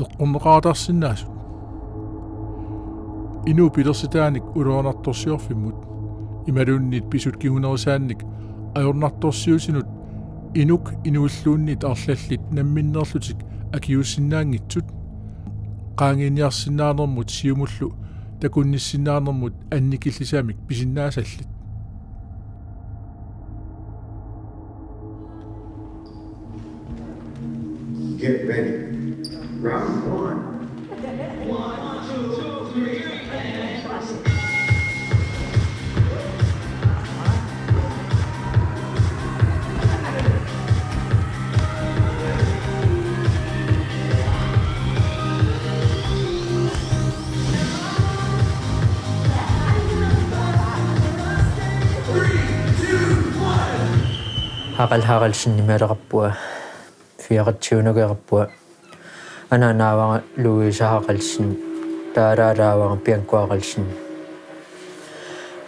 эққорнеқаратарсинаасут ину пилерситааник улуанарторсиорфиммут ималуунниит писут кигунерисаанник ajornartorsiusinut inuk inuulluunnit арлаллит намминнерлутик акиуссиннаангитсут qaangiiniarsinnaanermut siumullu takunnissinnaanermut annikillisiamik pisinnaasаллит Get ready. Round one. Haqal fiaqatsuunugeqappua anaanaavanga luisahaqalsin taaraaraavanga piankuaqalsin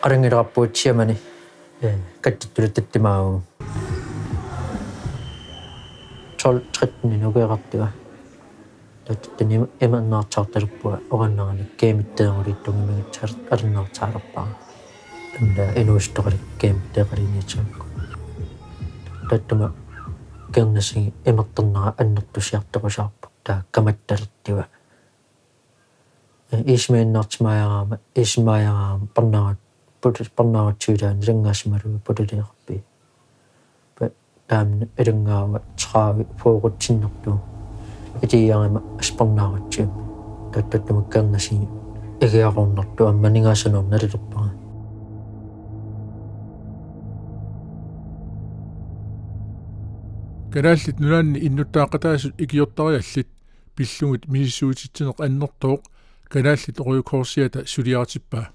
qaringilerappuutsiamani kattutuluttattimaagu 12-13 nugeqartuga tattani emannaartartaluppua oqannerani keemitteequlittungimagatsaar alinnaartaalarpaa anda inuustoqalik keemitteeqaliniitsuukku tattuma kernasi emerternera annertusiartoqusarpu taa kamattaluttiwa ismeennaartimaayaraama ismaayaraama parnaarutsuutaan sangaasmalu pututiaqpi taamna ilungaava traavi fooqutsinnertu itiiarima asparnaarutsu tattattuma kernasi igiaqornertu ammaningaasanoornaluluppa Kanaallit nulaanni innuttaaqataasut ikiortariallit pillungit misissuutitsineq annertoq kanaallit oruukorsiata suliartippaa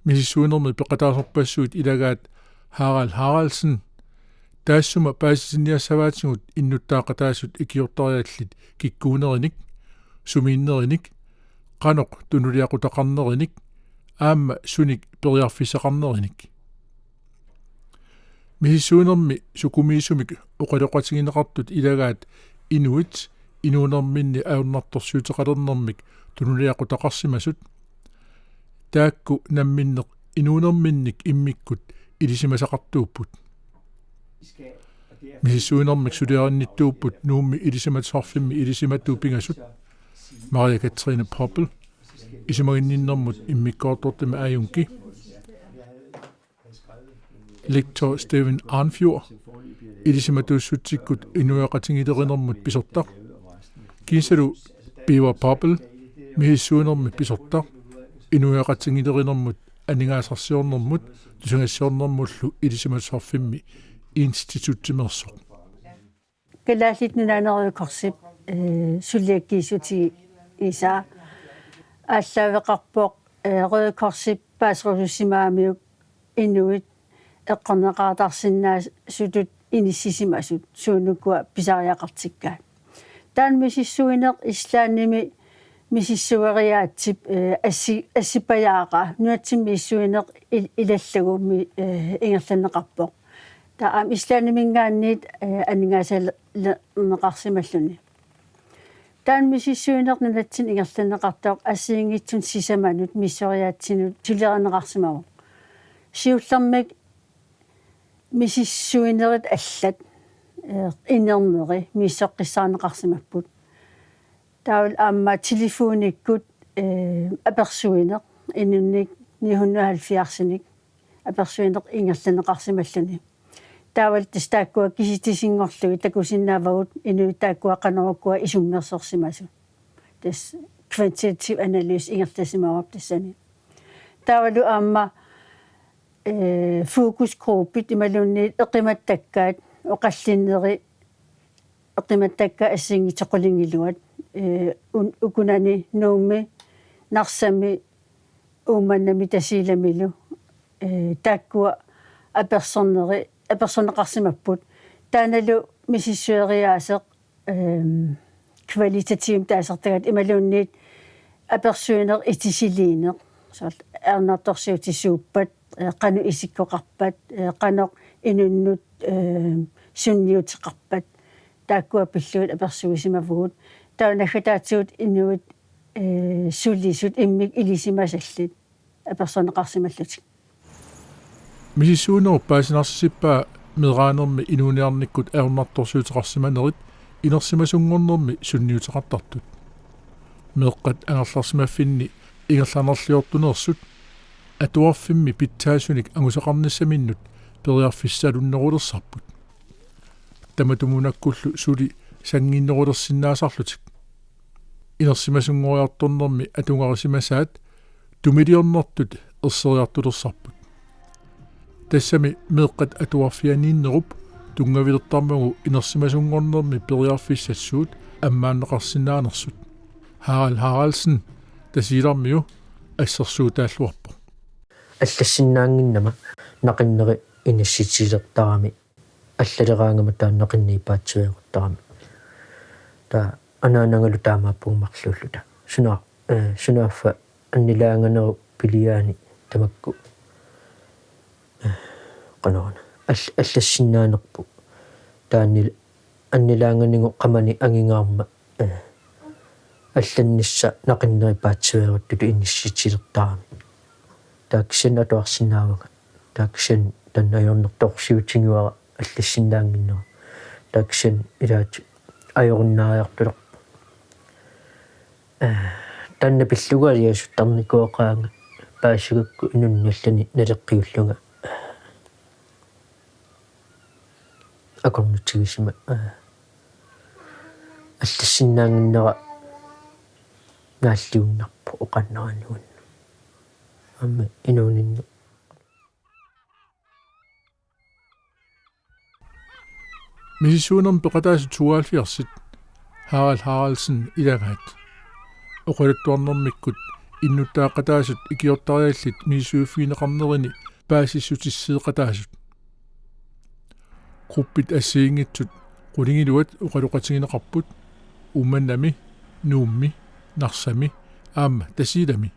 misissuunermi peqataasorpassuut ilagaat Haraldsen taassuma paasisinniassavaatigut innuttaaqataasut ikiortariallit kikkuunerinik sumiinnerinik qanoq tunuliaqutaqarnerinik aamma sunik periarfisseqarnerinik misissuunermi sukumiisumik uqaloqatigineqartut ilagaat inuit inuunerminni ajornartorsuuteqalernermik tunuliaqutaqarsimasut taakku namminneq inuunerminnik immikkut ilisimasaqartuupput misissuunermik suliarinnittuupput nuummi ilisimatsorfimmi ilisimattuupingasut Maria Katrine Poppel isimaginninnermut immikkoortortimi ajunki Lektor Steven Arnfjord ilisimatussutsikkut inuaqatingilerinermut pisortaq kiisalu Biver Poppel misissuunermi pisortaq inuaqatingilerinermut aningaasarsiornermut tusangassiornermullu ilisimatsorfimmi instituttimersoq kalaallit sulliakkiisuti isa аллавеқарпоқ рødkorssip паасерусимаамиук инуит эққорнеқаатарсиннаа сутут иниссисимасут суунуккуа писариақартиккаа таан мисиссуинеқ ислаанними мисиссуериаатсип ассипаяаqa нуатсимми иссуинеқ илаллагумми ингерланеқарпоқ таам ислааннимингаанниит анингаасалнеқарсималлуни таан мисиссуинеқ нунатсин ингерланеқартоқ ассиингитсун сисаманут миссориаатсинут тилеринеқарсимагу сиуллэрмик мисиссуинерит аллат инернери миссоққиссаарнеқарсимаппут таул аама телефониккут аперсуинеқ инунник 970-арсиник аперсуинеқ ингерланеқарсималлуни таавал тастааккуа киситисингорлуги такусиннаавагут инуитааккуаққанеруккуа исуммерсорсимасу тас quantitative analyse ингерласимавап тассани таавалу аама фокусгруппит ималунни эқиматтаккаат оқаллиннери эқиматтакка ассингитеқулингилуат укунани нуумми нарсами ууманнами тасиламилу тааккуа аперсонеқарсимаппут тааналу мисиссуериаасеқ квалитативм таасертагат ималуунниит аперсуинеқ итисилиинеқ сорт эрнарторсиутисууппат qanu isikkoqarpat qanoq inunnut sunniutеқарпат тааккуа пиллуит аперсуисимавгут таунаггатаатсуут инуит суллисут иммик илисимасаллит аперсонеқарсималлутик мисисуунеру паасинарсисиппаа мераанерми инуниарниккут аернарторсуутеқарсиманерит инерсимасунгорнерми сунниутеқартартут меэққат ангерларсимаффинни ингерланерлиортунерсут атуарфимми питтаасуник ангусеқарниссаминнут периарфиссалуннерулерсарпут таматумунаккуллу сули сангиннерулерсиннаасарлутик инерсимасунгориарторнерми атунгарисимасаат тумилиорнертут ерсериартулерсарпут тассами меэққат атуарфианииннеруп тунгавилертармагу инерсимасунгорнерми периарфиссассуут аммааннеқарсинаанерсут Haraldsen тасилармиу ассерсуутааллуарпо аллассиннаангиннама нақиннери инасситилертарами аллалераангама тааннақинниипаатсуиқартарами та анаанангалу таамааппугмарлууллута сунааффа аннилаанганеру пилиаани тамакку qanarana аллассиннаанерпу тааннил аннилаанганиго qamani angingаарma алланнисса нақиннерипаатсуируттулу иннисситилертарами тааксин атуарсинаавага тааксин таннаёрнерторсиутингуара аллассиннаангиннера тааксин илаати ajornaajartulor танна пиллугаалиасуттарникуоқаанга паасигукку инунниаллани налеққиуллунга акорнутигисима аллассиннаангиннера нааллиуннарпу оқаннерануун амма инуунинну мисисуунерм пеқатаасу 72 Haraldsen илагаат оқалуттуарнэрмиккут иннуттаақатаасут икиортариаллит мисууффинеқарнерини паасиссутиссеэқатаасут группит ассиингитсут qulingilуат оқалуқатигинеқарпут умманнами нуумми нарсами аама тасилами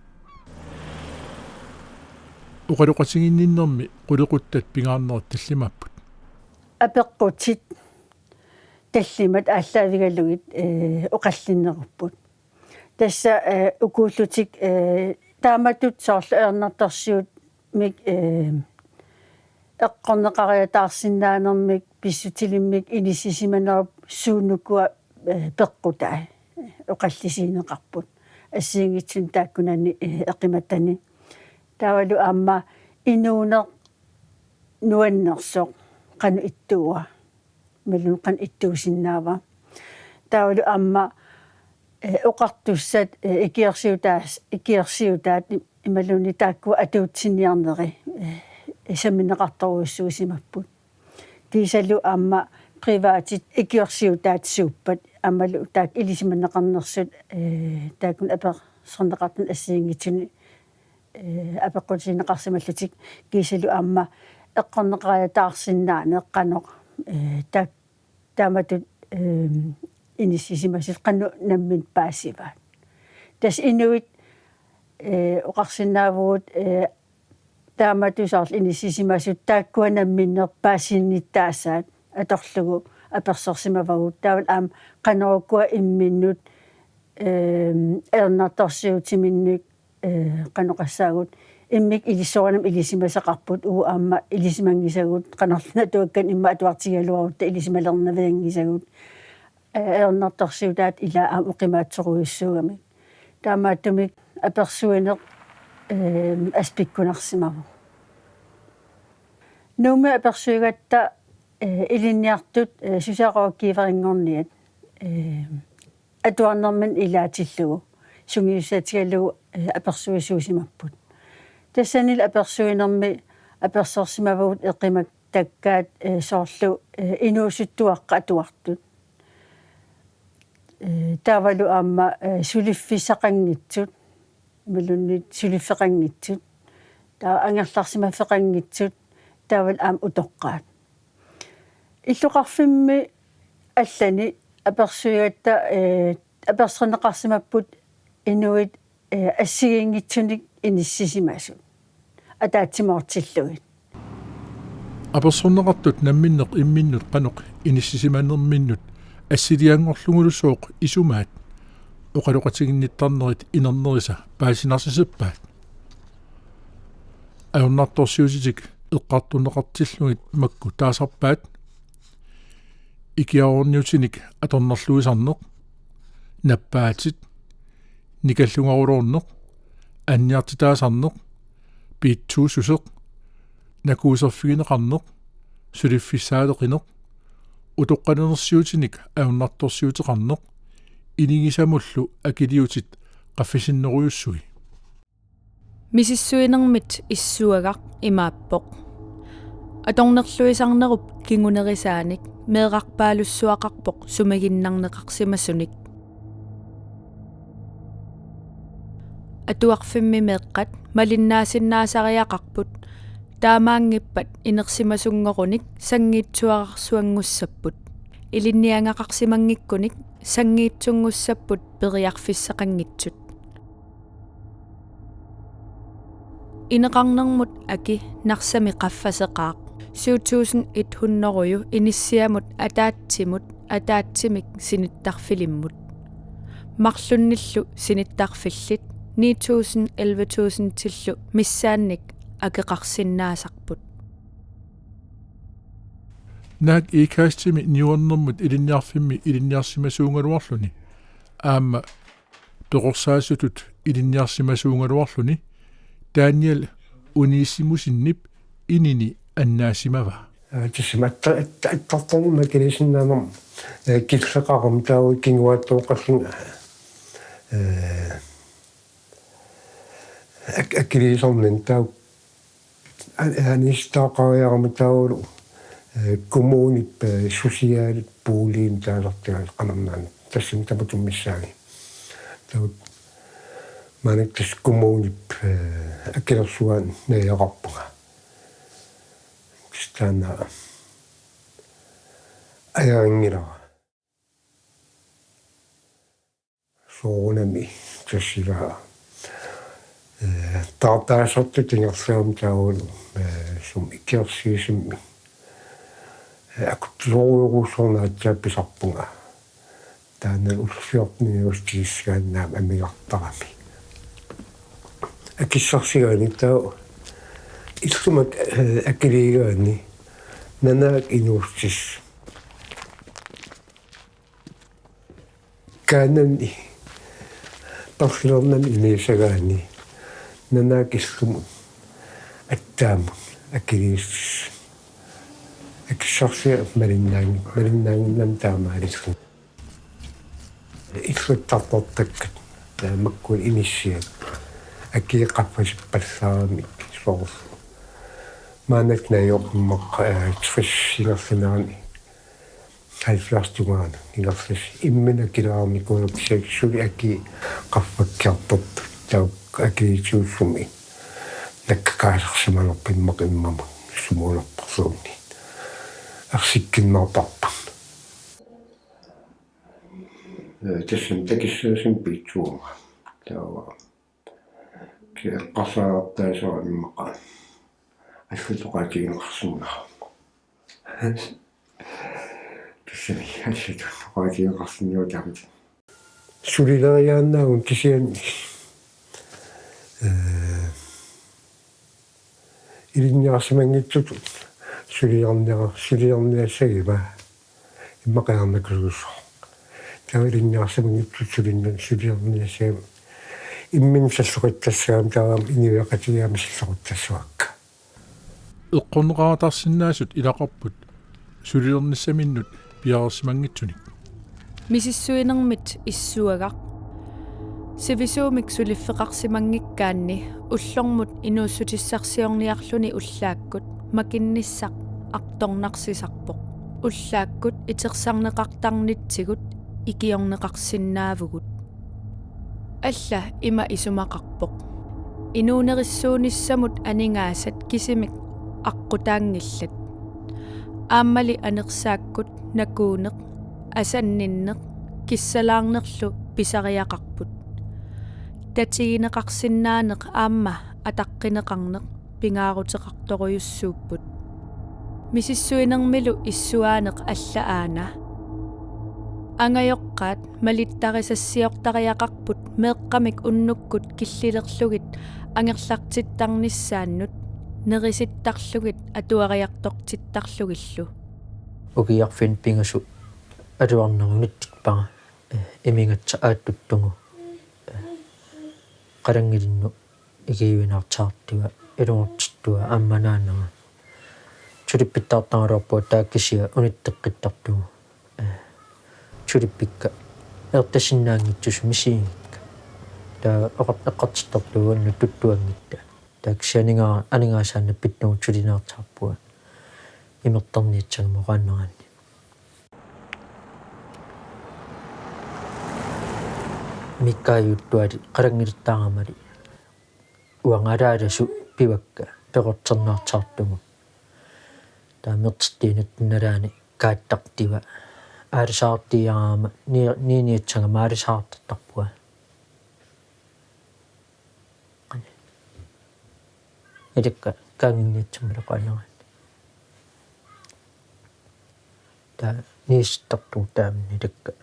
оқалуқатигинниннэрми qулеқуттат пингаарнерат таллимааппут апеққутит таллимат ааллаавигалугит оқаллиннеруппут тасса укууллутик тааматут соорлу ернартарсиут мик эққорнеқариатаарсинаанермик писсутилиммик инисисиманеруп суунукуа пеққутаа оқаллисинеқарпут ассиингитсун тааккунани эқиматтани таавалу аама инуунеқ нуаннерсоқ qanu ittuua melun qan ittuusinnaava taulu amma oqartussat ikiarsiutaat imaluni taakku atuutsiniarneri isammineqartoruussuusimapput kiisalu amma privaatit ikiarsiutaat suuppat ammalu taak ilisimanneqarnersut taakun aperserneqartun assiingitsuni apeqqutineqarsimallutik kiisalu amma эққорнеқариатаарсиннаане эққанеқ тааматут инисисимасит қанну наммин паасиваат тас инуит оқарсинаавуут тааматусаарл инисисимасут тааккуанамминнер паасинниттаасаат аторлугу аперсерсимавагут таавал аам қанеруккуа имминнут эрнарторсиутиминник қанеқассаагут иммик илиссоранам илисимасақарпут уу аама илисимангисагут qanarluna tuakkan imma atuartigaluarutta ilisimalernavиангисагут эрнарторсиутаат ила аам уқимаатсоруйуссуугами таамааттумик аперсуинеқ аспиккунарсимаву нуме аперсуигатта илинниартут сусаақоаккииферингорниат атуарнерман илаатиллугу сунгиуссаатигалугу аперсуисуусимаппут тассанил аперсуинерми аперсерсимавагут эқимак таккаат соорлу инуусуттуаққа атуартут таавалу аама сулиффисақангитсут милуннит сулиффеқангитсут таа ангерларсимаффеқангитсут таавал аам утоққаат иллуқарфимми аллани аперсуигатта аперсернеқарсимаппут инуит ассигингитсуник иниссисимасут атаатсимаортиллугит аперсорнеқартут намминнеқ имминнут қанеқ иниссисиманерминнут ассилиангорлугулусооқ исумаат uqaluqatigинниттарнерит инернериса паасинарсисаппаат ajornaartorsiusitик eqqartuneqartillugit makku taasarpaat ikiaorniutinik atornerluisarneq nappaatit nikallungaruloorneq anniartitaasarneq piitsuususeq nakuuserfigineqarneq suliffissaaleqineq utoqqanersiutinik ajornaartorsiuteqarneq inigisamullu akiliutit qaffisinneriussugi Misissuinermit issuagaq imaappoq atornerluisarnerup kingunerisaanik meeqarpaalussuaqarpoq sumaginnarneqarsimassunik atuarfimmi meeqqat malinnaasinnaasaриақарпут таамаангиппат инерсимасунгоруник сангиитсуарарсуангуссаппут илинниангақарсимангиккуник сангиитсунгуссаппут периарфиссақангитсут инеқарнермут аки нарсами qaffasеқаақ 7100 иниссиамут атаатсимик синиттарфилиммут марлунниллу синиттарфиллит 9000 тиллу миссаанник акеқарсиннаасарпут наак икаастими ниуаннэрмут илинниарфимми илинниарсимасуунгалуарлуни аама пеқорсаасутут илинниарсимасуунгалуарлуни Daniel Unissimusиннип инини аннаасимава тисматта аттарторма килисиннаанерм киллеқарум тау кингуаттооқарлунга аккилисорнин тау анистаақариарма таулу коммунип сосиалит пуулиим таалертига қанарнаан тассим табутуммиссааги тау манек тас коммунип аккилерсуаан наиақарпуга стана аяангилара соонами тассилаа таатаасорту тингерсаам таулу сум иккерсиисимми акуттуоруусорнаатсаапписарпунга таана уллиортниустиссгааннаам амигартарами акиссарсигаани таа иллумак акилигаани нанаак инуустис канани парфилернан инисагаани нанаак иллуму аттааму акилиис акиссарсиа малиннаангиннам таамаалисгу иллуттартортаккат маккуи иниссиат акиеқарфасиппассаарамик соорс манак наёрмақ трissилерсинаани 70-тугаана нилерсис иммина килаарми куунапсиаксули аки qaffakkiartut тау акиитсууссуми наккаалерсималерпиммақ иммаму сумуулерперсуунни арсиккиннартарпа тэсэм такиссуусим питсуума таа кеққасаартаасуармақа аллутоқаатигинерсуунаа тэсэми аллутоқаатигинерсуниутамит сулилариааннаагун кисианни илинниарсимангитсуту сулиарниассагива иммақиарнакулуссо тавилинниарсимангитсут сулиарниассагива иммин саллуқиттассаам таавам иниуақатигаами саллуқиттассуакка эққорнеқаратарсинаасут илақарпут сулиерниссаминнут пиарерсимангитсуник мисиссуинермит иссуагақ сивисуумик сулиффеқарсимангиккаанни уллормут инууссутиссарсиорниарлуни уллааккут макинниссақ арторнарсисарпоқ уллааккут итерсарнеқартарнитсигут икиорнеқарсинаавгут алла има исумақарпоқ инуунерissуунissamут анингаасат кисимик аққутаангиллат ааммали анерсааккут накуунеқ асанниннеқ киссалаарнерлу писариақарпут татигинеқарсинаанеқ аама атаққинеқарнеқ пингаарутеқарторуйуссууппут мисиссуинермилу иссуаанеқ алла аана ангайоқ таақаат малиттарисассиортариақарпут меэққамик уннуккут киллилерлугит ангерлартиттарниссааннут нериситтарлугит атуариартортиттарлугиллу угиарфин пингасу алуарнерунитпара имингатса ааттуттугу qalangilинну игиуинаартаартуга илугортиттуга амманаанера чулиппиттаартагалуарпуа тааккисига униттеққиттартугу чулиппикка ертасиннаангитсус мисиингикка таа эққартиттартугуанну туттуангитта тааксианингаа анингаасаанна питнугу чулинаартаарпуга имертарниитсагамоqaanнерани миккааюттуали qalangилиттаарамали уангалааласу пивакка пеқортернаартаартугу таамертиттиинут налаани кааттартива аалисаартиараама ниниатсага маалисаартартарпуа эдекка каангинниатсамалақаанерани таа нииссартартуу таамни эдекка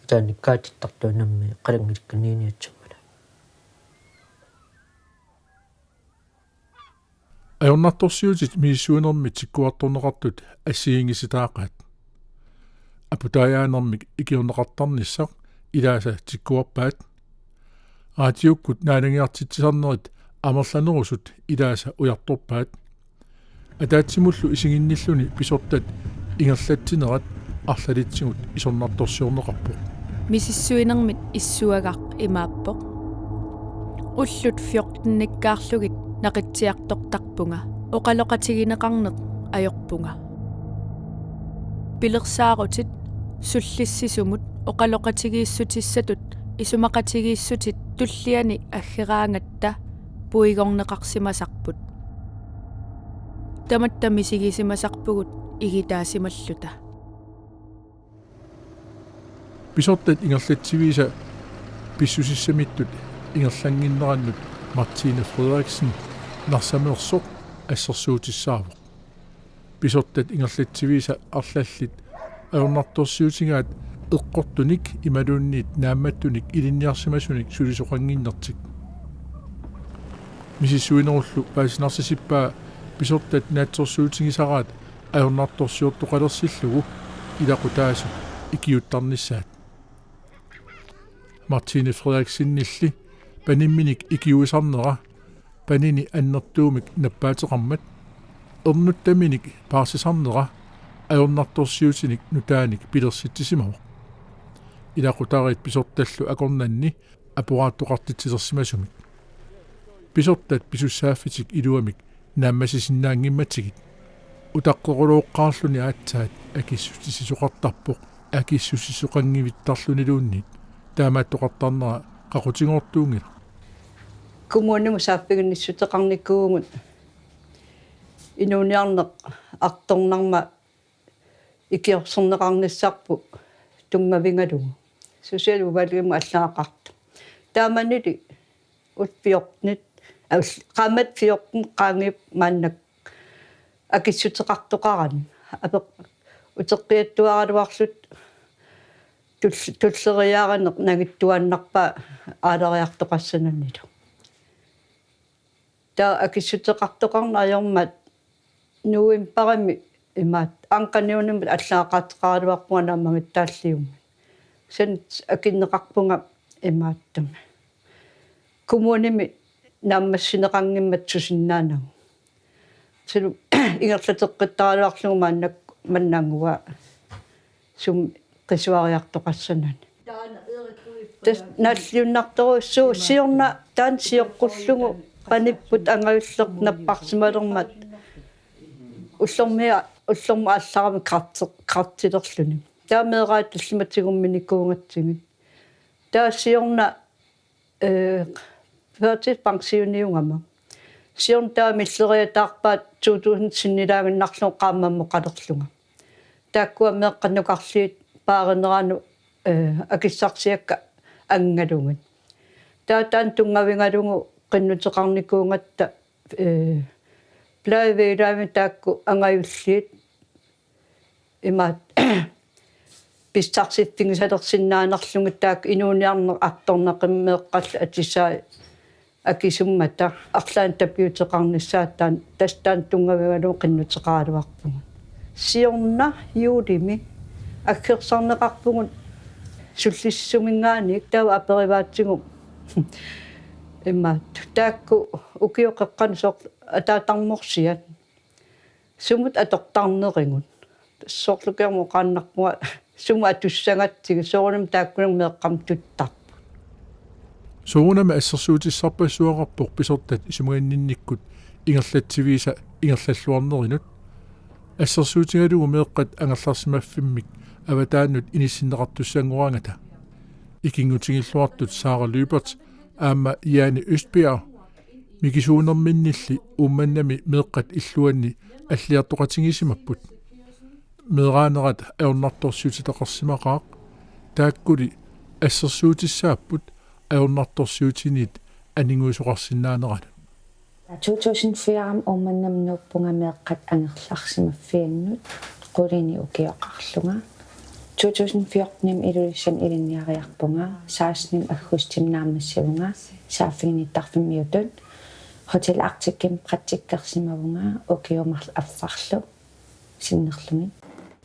таани кааттартартуунамми қалангиликка ниниатсамала ajornartorsiutit miissuunermit sikkuartorneqartut ассиингиситаақаат апутаяанермик икиунеқартарниссақ илааса тиккуарпаат аатиуккут наалангиартитсисарнерит амерланерусут илааса уярторпаат атаатсимуллу исигинниллуни писортат ингерлатсинерат арлалитсигут исорнарторсиорнеқарпо мисиссуинермит иссуагаақ имааппоқ уллут 14-никкаарлугит нақитсиартортарпунга оқалоқатигинеқарнеқ ajorpunga пилерсаарутит суллиссисумут оқалоқатигииссутиссатут исумақатигииссутит туллиани аггераангатта пуигорнеқарсимасарпут таматтамисигисимасарпугут игитаасималлута писортат ингерлатсивиса писсусиссамиттут ингерлангиннераннут Martine Frederiksen нарсамеерсоқ ассерсуутиссаавоқ писортат ингерлатсивиса арлаллит ajornartorsiutigaat эққортуник ималуунниит наамматтуник илинниарсимасуник сулисоқангиннертик мисиссуинеруллу паасинарсисиппаа писортат наатсорсуутигисараат ajornartorsiortoqalerсиллугу илақутаасу икиуттарниссаат Martine Frederiksen-нилли панимминик икиуисарнера панини аннертуумик наппаатеқармат эрнуттаминик паарсисарнера ajornartorsiutinik нутааник пилерситсисимавоқ илақутаарит писорталлу акорнанни апурааттоқартитсисерсимасумик писортат писуссааффитик илуамик нааммасисиннаангимматсигит утаққорулуоққаарлуни аатсаат акиссутисисоқартарпоқ акиссусисоқангивиттарлунилуунниит таамааттоқартарнера қақутингортуунгила кумууннуму сааффигунниссутеқарниккуугут инуниарнеқ арторнарма икиорсернеқарниссарпу тунгавингалугу сусиалу валгиму аллаақарта тааманили утпиортнит qaamat 14 qaangip maannak акиссутеқартоқарани апеқ утеққиаттуараluarlut туллериааранеқ нагиттуаннарпаа аалериартоқассананнилу таа акиссутеқартоқарнаajormat нуим парами имаат анқаниунимат аллаақаатеқаралуарпуанаамагит тааллиумма сан акиннеқарпунга имааттама кумууними нааммассинеқангиммат сусиннаанагу силу ингерлатеққиттаралуарлугу мааннак маннаангуа сум qisuariartoqassanani тас наллиуннартору сиорна таан сиоққуллугу паниппут ангавиллернаппарсималермат уллормиа алларами картилерлуни таамеераат таллиматсигумминиккуунгатсигит таа сиорна фертис пансиониунгама сиорн таа миллериатаарпаат 2000 qaamammo qalerlunga тааккуа меэққаннукарлиит пааренерану акиссарсиакка ангалугат таатаан тунгавингалугу qinnuteqarnikuungатта плаавеилаами таакку ангаюллиит имаат писсарсиффигисалерсиннаанерлугу таак инуниарнеқ арторнақиммеэққалла атисаа акисуммата арлаан тапиутеқарниссааттаан тастаан тунгавигалуу қиннутеқаалуарпугу сиорна юулими аккерсарнеқарпугут суллиссумингааник таа апериваатсигу имма таакку укиоқеққан соор атаатарморсиат сумут атортарнеригут соорлукермо qaannarpuga сума туссагатсиги соорнам тааккунам меэққам туттарпу суунама ассерсуутиссарпассуақарпоқ писортат исумагиннинниккут ингерлатсивииса ингерллаллуарнеринут ассерсуутингалугу меэққат ангерларсимаффиммик аватааннут иниссиннеқартуссангураангата икингутингиллуартут Сара Люберт аама Яни Østbjerg микисуунерминнилли умманнами меэққат иллуанни аллиартоқатингисимаппут меэраанерат аернарторсиутитеқарсимақаақ тааккули ассерсуутиссааппут аернарторсиутинит анингуисоқарсинаанерат 2004 умманнамнууппунга меэққат ангерларсимаффианнут qulini ukiоqarlunga 2014 ilulиссан илинниариарпунга саасним аггустим наамассавунга сааффигниттарфиммиутут хотел арктикким практиккерсимавунга укиумарл аффарлу синнерлуми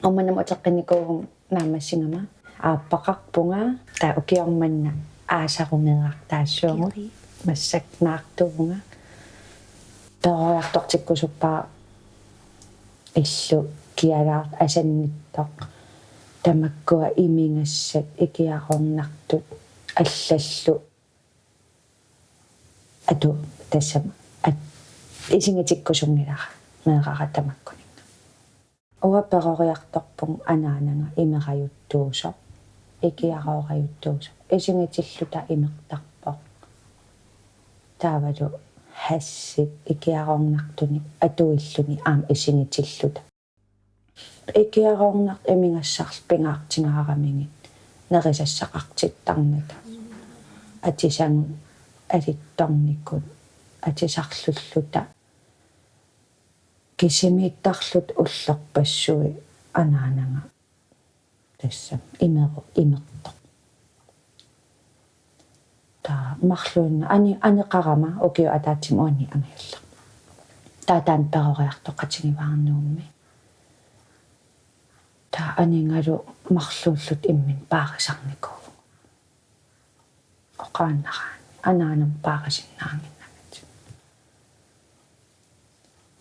умманам отеққиникуум наамассингама ааппақарпунга таа укиорманна аасарумеэртаассуагут массак наартувунга перояртортиккусуппаа иллу киалаарт асанниттоқ тамаккуа имингассат икиарорнартут аллаллу ату тассама исингитиккусунгилара меэрара тамаккунинга уа перориарторпун анаанага имераюттуусо икиараораюттуусо исингитиллута имертарпоқ таавалу хассик икиарорнартуник атуиллуни аам исингитиллута икиарорнарт имингассарл пингаартингарамингит нерисассақартиттарната атисангу алитторниккут атисарлуллута кисимииттарлут уллерпассуи анаанага тассам имертоқ та марлуинна анеқарама окиу атаатсимуани ангиалла таатаан перориартоқатигиваарнуумми та анингалу марлууллут иммин паарисарникуу оқааннараани анаанам паарисиннаангиннагат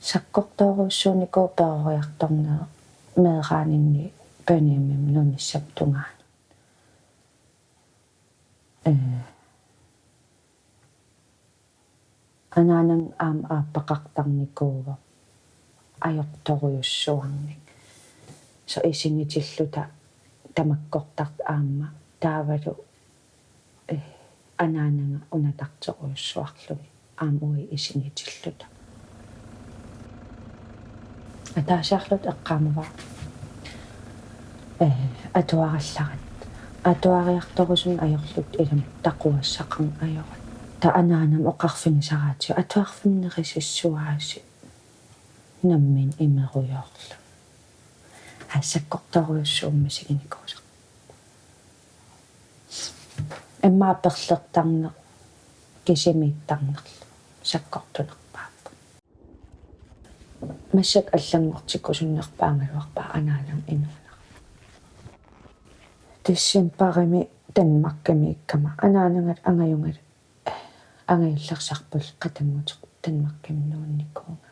саккортооруссууникуу перориарторнаа меэраанинни паниамим нунissam тунгаан анаанан аам ааппақартарникуува ajortoruйuссуарник so isingitилluta тамаккортарт аама таавалу анаанага унатартеруйуссуарлуги аамуи isingitилluta атаасаарлут эққаамава атуаралларат атуариарторусун ajorlut илам тақуассақарн ajorат та анаанам оқарфинисараатиу атуарфиннерисиссуааси наммин имеруйоорлу ассаккорторуйуссуумми сигиникуусақ эммааперлертарнеқ кисимииттарнерлу саккортунерпааппу массак аллангортиккусуннерпаангалуарпаа анаанам инуунера тиссим парими танмакками иккама анаанангат ангаюнгат ангаюллерсарпул қатаммутеқ танмакками нуунниккуунга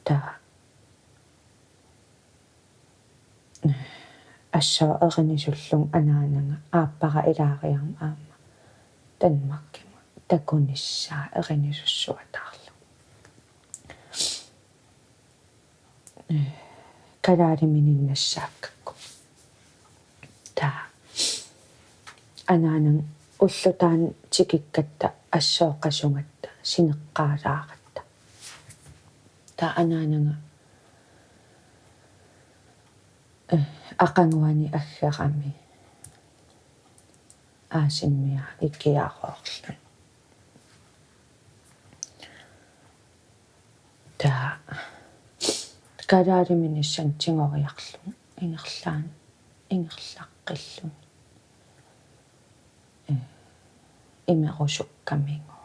та ассаа эринисуллун анаанага ааппара илаариарма аама танмаккима такуниссаа эринисуссуатаарлу калаалимининнассааккакку та анаанан уллутаан тикиккатта ассооқасунгатта синеққаалааратта та анаанага ақангуани аггерами аасиммиа иккиаақоорлу та калаалиминиссан тингориарлу ингерлаан ингерлаққиллун имерусуккамигу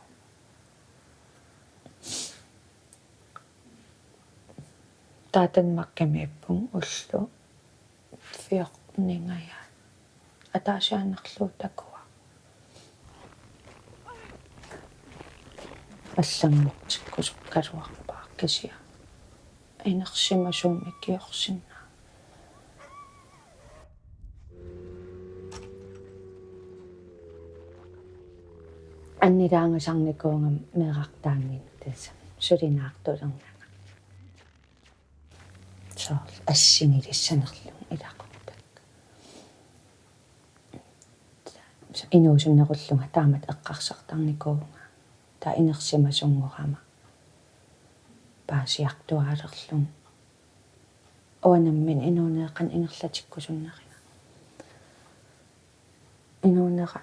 таатанмаккамииппун уллу фиорнингая атаасианнерлуу такуа аллангортиккусуккалуарпаа кисиа инерсимасумми киорсинна аннилаангасарникуунгам меэқартаангин таса сулинаартулернага соо ассинилиссанерлун илақуттак инуусуннеруллунга таамат эққарсартарникуунга таа инерсимасунгорама паасиартуаалерлун оанаммин инуунеэқан ингерлатиккусуннерина инуунера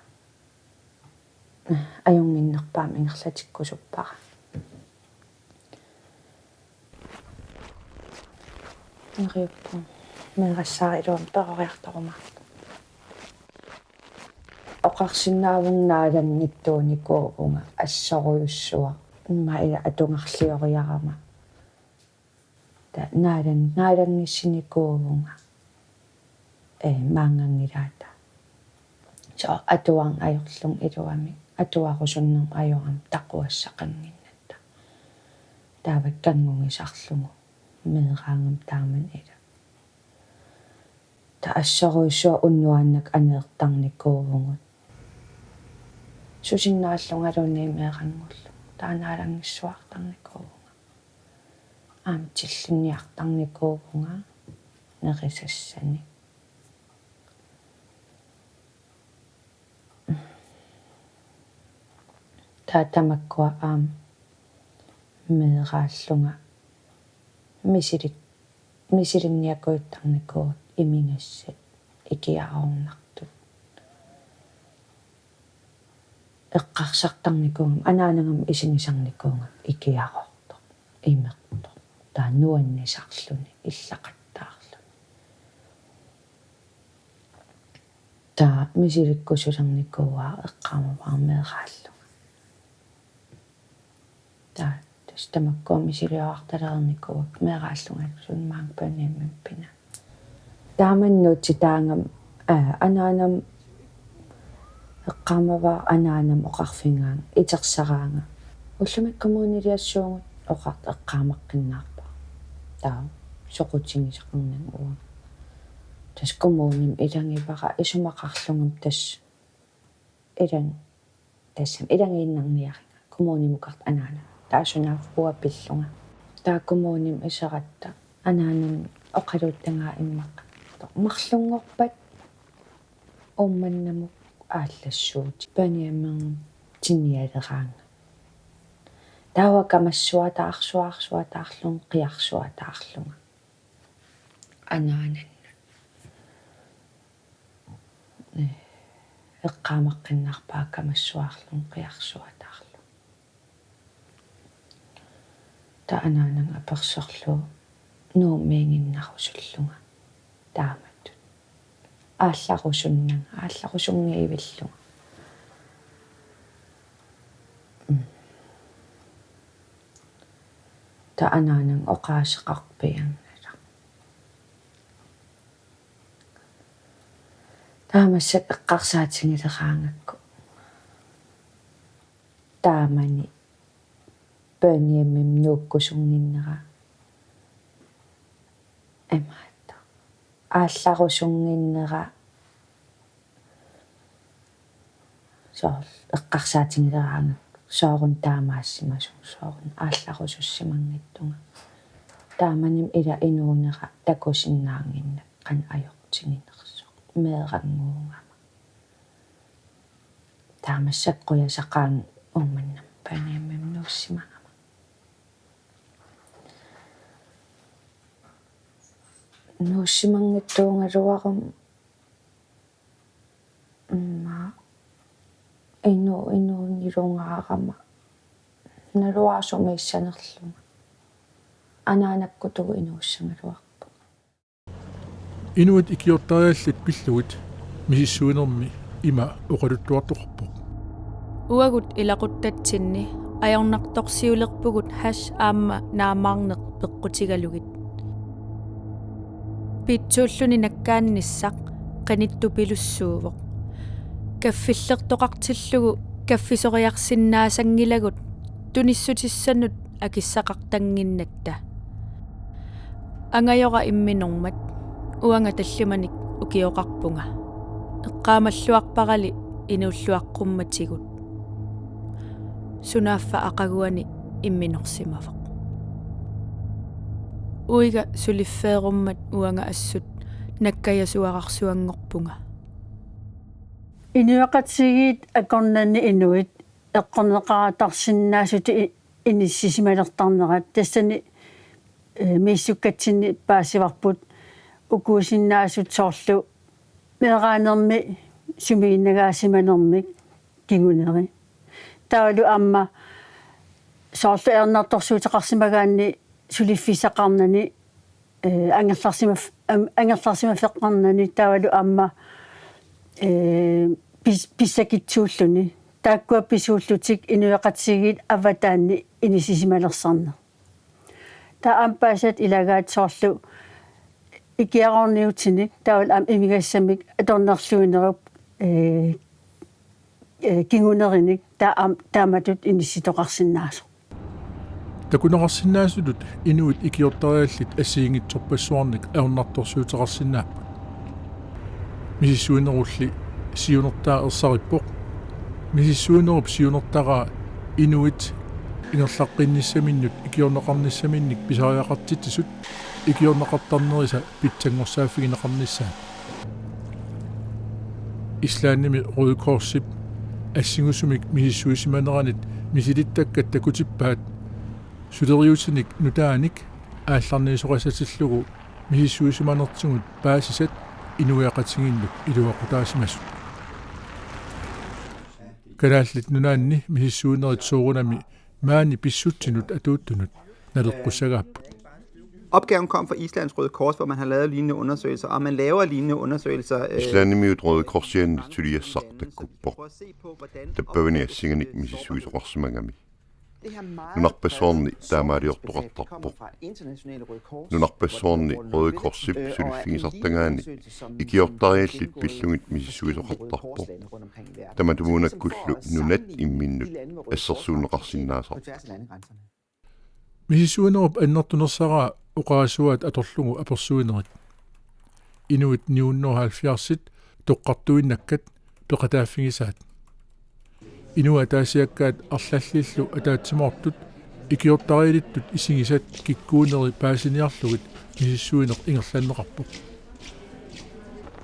ajungиннерпаам ингерлатиккусуппара нэриппу мегассаарилуам перориарторумаарта оқарсинаавуннааланниттууникуувунга ассоруйуссуа имма атунгарлиориарама та наалангиссиникуувунга маангангилаата so atuang ajorlung iluami atuarusуннер ajorам тақуассақангиннатта таавак кангунгисарлугу меэраангам тааман ила таассоруйссуа уннуааннак анеэртарникуувгут сусиннааллунгалуни меэрангуллу таанаалангиссуартарникуувга аамтиллунниартарникуувга нерисассани таатамаккуа аам меэрааллунга мисилинниакуиттарникуут имингассат икиааруннартут эққарсартарникунгам анаанангам исинисарникуунга икиаарорто имерто таа нуаннисарлуни иллақаттаарлуни таа мисиликкусулерникуаа эққаамаваа меэрааллунга таа тастамаккуа мисилиоарталерникуак меэрааллунга сунмаан паниаммиппина тааманнуутси таангам анаанам эққаамаваа анаанам оқарфингаан итерсараанга уллумик коммунилиассуугут оқарт эққаамаққиннаарпа таа соқутингисақарнан уа тас коммуним илангипара исумақарлунгам тас илан тассам илангииннарниаринга коммунимукарт анаана таасунааффуа пиллунга таа коммуним исератта анаанам оқалууттангаа иммақ марлунгорпат умманнамук ааллассуут паниаммерн тинниалераанга таава камассуатаарсуарлун қиарсуатаарлунга анаанан эққаамаққиннарпаа камассуарлун қиарсуатаарлу та анаанан аперсерлу нууммиингиннарусуллунга тааматтут аалларусуннан аалларусунгиивиллунга та анаанан оқаасеқарпиангала таамассак эққарсаатингилераангакку таамани паниаммим нууккусунгиннера эмаатта аалларусунгиннера соор эққарсаатингилераангакку соорун таамаассимасун соорун аалларусуссимангиттунга тааманим ила инуунера такусиннаангинна қан ajortinginersuq меэрангуунгама таамассаққуясақаан умманнам паниаммим нууссимангама нууссимангиттуунгалуарум инуунилунгаарама налуаасумииссанерлунга анаанаккутугу инууссангалуарпу Inuit ikiortariallit pillugit misissuinermi ima uqaluttuartuqarpoq. Uagut ilaquttatsinni ajornartorsiulerpugut hash aamma naamaarneq peqqutigalugit. Pitsuulluni nakkaannissaq qanittu pilussuuvoq. Kaffillertoqartillugu kaffisoriarsinnaasangilagut tunissutissannut akissaqartanginnatta. Angajora imminormat uanga tallimanik ukioqarpunga. Eqqaamalluarparali inuulluaqqummatigут. Sunaaffa aqaguani imminorsimavoq. Uiga suliffeerummat uanga assut nakkajasuararsuangorpunga. Inuaqatsigiit akornanni inuit eqqorneqaratarsinnaasuti inissisimalertarnerat tassani miissukkatsini paasivarput ukuusinnaasut soorlu meeraanermi sumiinnagaasimanermik kinguneri taalu amma soorlu ernertorsuuteqarsimagaanni suliffisaqarnani angerlarsimafeqqarnani taalu amma pissakitsuulluni taakkua pisuullutik inuaqatsigiit avataanni inissisimalersaarner taa ampaasat ilagaat soorlu ikiaqorniutinik taul am imigassamik atornerluinerup kingunerinik taamatut inissitoqarsinnaaso Takunaqarsinnaasutut inuit ikiortariallit assiingitsorpassuarnik aornartorsuuteqarsinnaappu. Misissuinerulli siunertaa ersarippoq. Misissuinerup siunertaraa inuit ingerlaqqinnissaminut ikiorneqarnissaminnik pisariaqartitisut ikiorneqartarnerisa pitsangorsaaffigineqarnissaat. Islaannimi Røde assingusumik misissuisimaneranit misilittakkat takutippaat suderiutinik nutaanik aallarniisoqasatillugu misissuisimanertigut paasisat inuiaqatiginnuk iluaqutaasimassut. Kalaallit nunaanni misissuinerit soorunami maani pissutsinut atuuttunut naleqqusagaapput. Opgaven kom fra Islands Røde Kors, hvor man har lavet lignende undersøgelser, og man laver lignende undersøgelser. Islanimiut Røde Korsien tyliassartakuppo. Tappavaniassinganik misissuisoqarsimangami. Nunarpassoorni taamaaliortoqartarpoq. Nunarpassoorni Røde Korsip suliffigisartangaani ikiortariallit pillungit misissuisoqartarpoq. Tamatumuunakkullu nunat imminnut assersuuneqarsinnaasar. Misissuinerup annertunersaraa uqaasuat atorlugu apersuinerit. Inuit 970 toqqartuinnakkat peqataaffigisaat. Inua taasiakkaat arlallillu ataatsimortut ikiortariilittut isingisat kikkuuneri paasiniarlugit misissuineq ingerlanneqarpoq.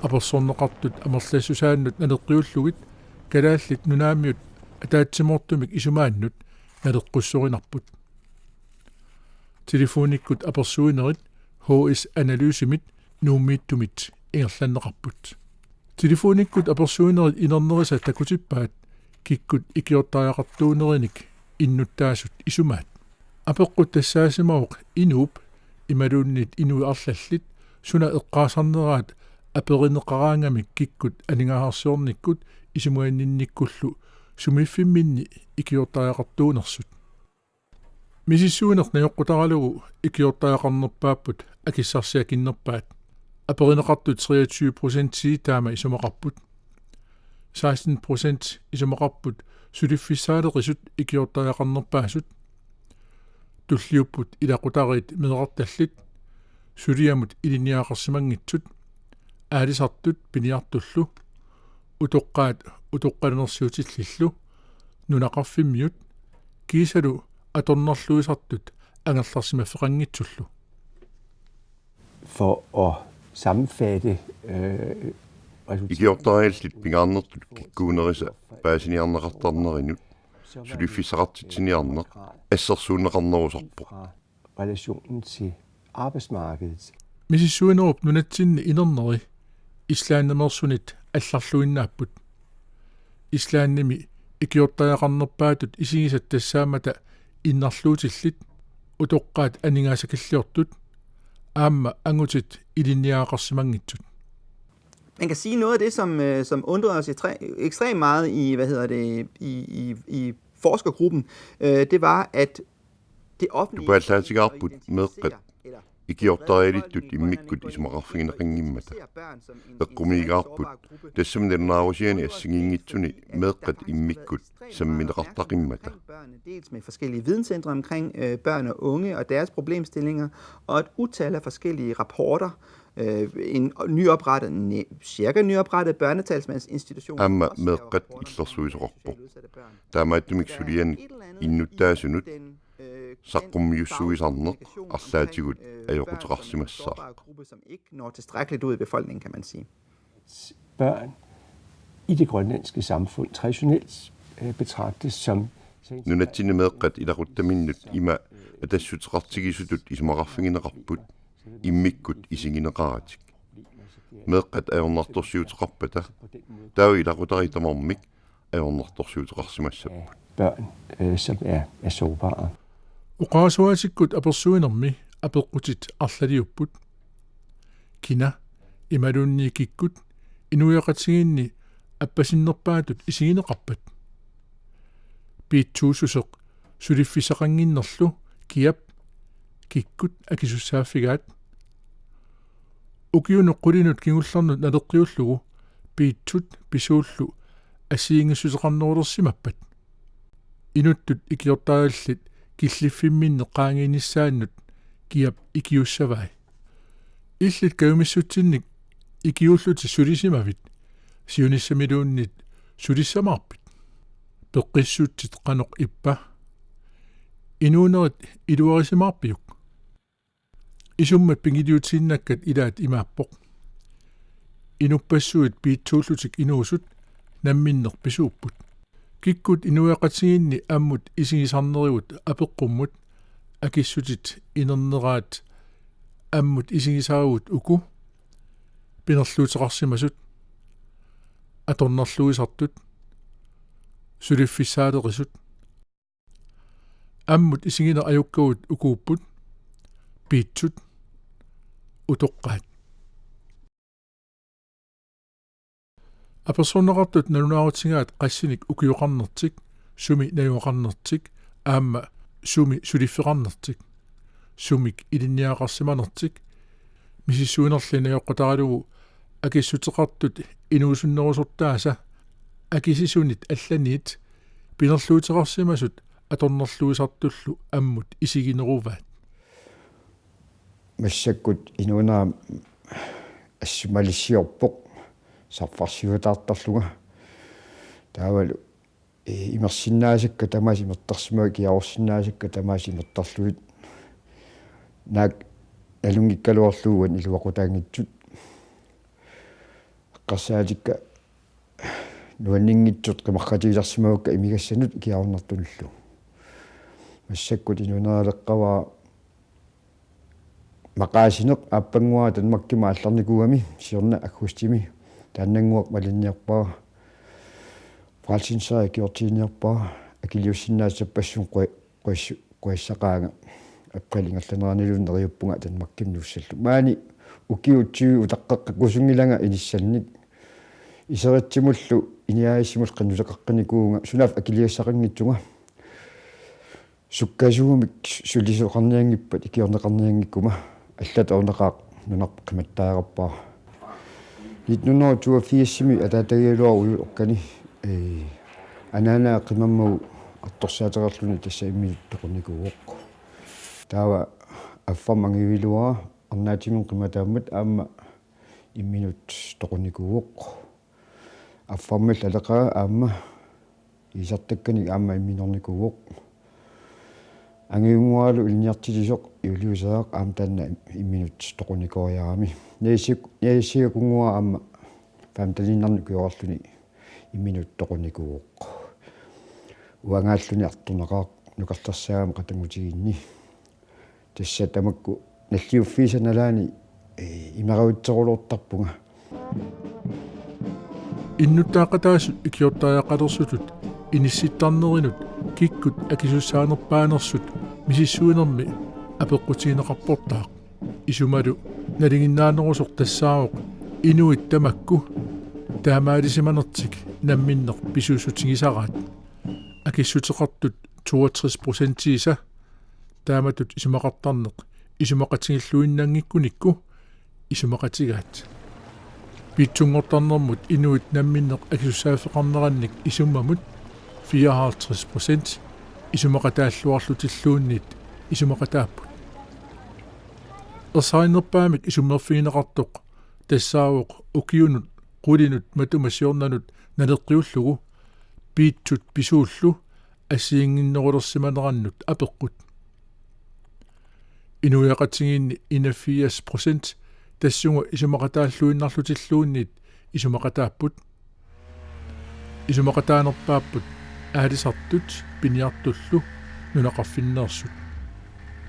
Apersorneqartut amerlassusaannut naneqqiullugit kalaallit nunaamiut ataatsimortumik isumaannut naleqqussorinarput. Telefonikkut apersuinerit HS analysemit nuummiittumit ingerlanneqarput. Telefonikkut apersuinerit inernerisa takutippaat kikkut ikiortariaqartuunerinik innuttaasut isumaat. Apeqqut tassaasimauq inuup imaluunnit inui arlallit suna eqqaasarneraat aperineqaraangamik kikkut aningaharsiornikkut isumuanninnikkullu sumiffimminni ikiortariaqartuunersut. Misissuineq najoqqutaralugu ikiortariaqarnerpaapput akissarsiakinnerpaat aperineqartut 23% siitaama isumaqarput 16% isumaqarput suliffissaalerissut ikiortariaqarnerpaasut tulliupput ilaqutariit meeqartallit suliamut iliniaqarsimangitsut aalisartut piniartullu utoqqanersiutillillu nunaqarfimmiut kiisalu atornerluisartut angerlarsimaffeqangitsullu. For at sammenfatte Ikiortariallit pingaarnertut kikkuunerisa paasiniarneqartarnerinut sulifissaqartitsiniarneq assersuunneqarnerusarpoq. Relationen til arbejdsmarkedet. Misissuinerup nunatsinni inerneri islaannemersunit allarluinnaaput. Islaannimi ikiortariaqarnerpaatut isingisat tassaamata innarluutillit utoqqaat aningaasakilliortut aamma angutit ilinniaqarsimangitsut. Man kan sige noget af det, som undrer os ekstremt meget i forskergruppen, det var, at det offentlige... Du paaltaatigaarput meeqqat ikiortarialittut immikkut ismaqarfigineqingimmata eqqumiigaarput tassamnernaarusiani assingiingitsuni meeqqat immikkut sammineqartaqimmata. Dels med forskellige videnscentre omkring børn og unge og deres problemstillinger, og et utal af forskellige rapporter, en cirka nyoprettet børnetalsmandsinstitution. Amma meeqqat illersuisoqarpoq taamaattumiksulian innuttaasunut saqqummiussuisarneq arlaatigut ajoqutaqarsimassar. Som ikke når tilstrækkeligt ud i befolkningen, kan man sige. Børn i det grønlandske samfund traditionelt betragtes som Nunatsine meeqqat ilaruttaminnut ima atassutiqartigisutut ismaqarfigineqarput immikkut isingineqaratik. Meeqqat ajornartorsiuteqarpata tau ilaqutaritamormik ajornartorsiuteqarsimassaput. Børn, som er sårbare. Uqaasuatikkut apersuinermi apeqqutit arlaliupput. Kina imalunniikikkut inuiaqatiginni appasinnerpaatut isigineqarpat. Piitsuususeq suliffisaqanginnerlu kiap kikkut akisussaafigaat. Ukiuneqqulinut kingullarnut naleqqiullugu piitsut pisuullu asiingissuseqarnerulersimappat. Inuttut ikiortaagallit killiffiminne qaangiinissaannut kiap ikiussavai. Illit kaumissutsinnik ikiulluti sulisimavit siunissamiluunnit sulissamarpit. Peqqissuutsit qanoq ippa inuunerit iluarisimaarpiuk. Isummat pingiliutiinnakkat ilaat imaappoq. Inuppassuit piitsuullutik inuusut namminnerpisuupput. Kikkut inuaqatiginni ammut isigisarnerigut apeqqummut akissutit inerneraat ammut isigisaagut uku pinerluuteqarsimasut atornerluisartut suliffissaaterisut ammut isiginer ajukkagut ukuupput piitsut utoqqaat. Apersoneqartut nalunaarutigaat qassinik ukiuqarnertik sumi najuaqarnertik aamma sumi suliffeqarnertik sumik ilinniaqarsimanertik misissuinerlina joqqutaralugu akissuteqartut inuusunnerusortaasa akisisunit allaniit pinerluuteqarsimasut atornerluisartullu ammut isigineruvaat. Massakkut inuunaa assumalissiorpoq sarfarsiutaartarluga taavalu imersinnaasakka tamaasimertarsimaa kiaorsinnaasakka tamaasimertarluit naak alungikkaluorluugan iluaqutaangitsut qassaatikka nuanninngitsut qimarratiilarsimagukka imigassanut kiaornartunullu massakkut inuuneraleqqavaa maqaasineq aappanguaa tanmakkima алларникугами сиорна аккустими тааннангуак малинниарпаа фалсинсаа киортиниарпаа акилиуссиннаассаппассун қуассақаага аппалингерланераанилун нериуппунга танмакким нуссаллу маани укиутсиу утаққаққа кусунгилага иниссалник исератсимуллу иниааиссимул қаннусақаққаникуунга сунаф акилиассақангитсунга суккасуумик сулисоқарниангиппат икиорнеқарниангиккума аллат орнеқаақ нунар қиматтаараппаа 1982 атаатагиалуар улу оқкани ананаа қимаммагу арторсаатерерлуни тасса иммиут тоқуникууоқ таава аффамангивилуара арнаатимин қиматааммат аама имминут тоқуникууоқ аффаммал алеқаа аама исартакканик аама имминорникууоқ ангиунгуалу илниартилисоқ иулиусаақ аамтаанна имминут тоқуникориарами неисиакунгуа аама фамталиннарни куйорлуни имминут тоқуникууоқ уангааллуни артунеқаақ нукартарсаама қатангутигинни тасса тамакку наллиуффисаналаани имеравитсерулуортарпунга иннуттаақатаасут икиортааяқалерсутут инисситтарнеринут киккут акисуссаанерпаанерсут мисиссуинерми апеққутигинеқарпортаақ isumalu nalinginnaannerusor tassaaruq inuit tamakku taamaalisиманертик намминнер писуусутигисараат акиссутеқартут 62% тааматут исумақартарнеқ исумақатигиллуиннангиккуникку исумақатигаат питсунгортарнэрмут инуит намминнеқ акиссаафеқарнеранник исуммамут 54% исумақатааллуарлутиллуунниит исумақатааппут ерсаинерпаамик исуммерфигинеқартоқ тассаавоқ укиунут qulинут матумассиорнанут налеққиуллугу piitsut pisuullu ассиингиннерулерсиманераннут апеққут инуяқатсигиинни 81% тассуга исумақатааллуиннарлутиллуунниит исумақатааппут исумақатаанерпааппут аалисартут пиниартуллу нунақарфиннерсут